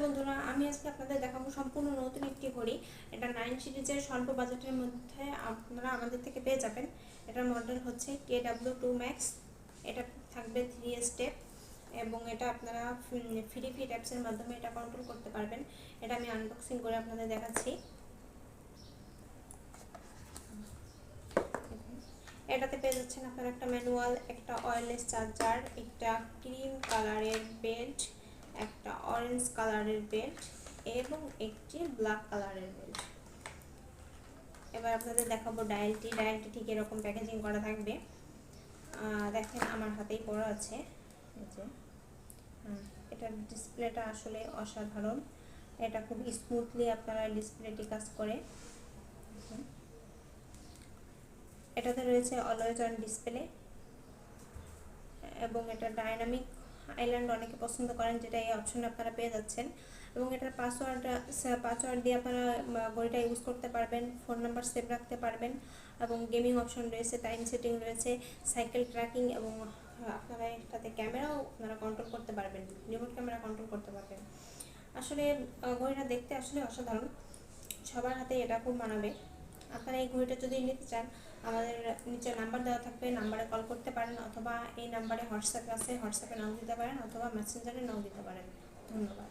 বন্ধুরা, আমি আজকে আপনাদের দেখাবো সম্পূর্ণ নতুন একটি ঘড়ি। এটা 9 সিরিজের স্বল্প বাজেটের মধ্যে আপনারা আমাদের থেকে পেয়ে যাবেন। এটার মডেল হচ্ছে KW2 Max। এটা থাকবে 3 স্টেপ এবং এটা আপনারা ফ্রি ফিট অ্যাপসের মাধ্যমে এটা কন্ট্রোল করতে পারবেন। এটা আমি আনবক্সিং করে আপনাদের দেখাচ্ছি। এটাতে পেয়ে যাচ্ছেন আপনারা একটা ম্যানুয়াল, একটা ওয়্যারলেস চার্জার, একটা ক্রিম কালারের বেল্ট, একটা অরেঞ্জ কালারের বেল্ট এবং একটি ব্ল্যাক কালারের বেল্ট। এবার আপনাদের দেখাবো ডায়ালটি ঠিক এরকম প্যাকেজিং করা থাকবে। দেখেন আমার হাতেই পড়া আছে। এই যে এটার ডিসপ্লেটা আসলে অসাধারণ। এটা খুব স্মুথলি আপনারা ডিসপ্লেটি কাজ করে। এটাতে রয়েছে অলওয়েজ অন ডিসপ্লে এবং এটা ডাইনামিক আইল্যান্ড অনেকে পছন্দ করেন, যেটা এই অপশনে আপনারা পেয়ে যাচ্ছেন। এবং এটার পাসওয়ার্ড দিয়ে আপনারা ঘড়িটা ইউজ করতে পারবেন, ফোন নাম্বার সেভ রাখতে পারবেন এবং গেমিং অপশন রয়েছে, টাইম সেটিং রয়েছে, সাইকেল ট্র্যাকিং এবং আপনারা এটাতে ক্যামেরাও আপনারা কন্ট্রোল করতে পারবেন, রিমোট ক্যামেরা কন্ট্রোল করতে পারবেন। আসলে ঘড়িটা দেখতে আসলে অসাধারণ, সবার হাতে এটা খুব মানাবে। আপনারা এই ঘড়িটা যদি নিতে চান, আমাদের নিচে নাম্বার দেওয়া থাকবে, নাম্বারে কল করতে পারেন অথবা এই নাম্বারে হোয়াটসঅ্যাপ আছে, হোয়াটসঅ্যাপে নাও দিতে পারেন অথবা মেসেঞ্জারে নাও দিতে পারেন। ধন্যবাদ।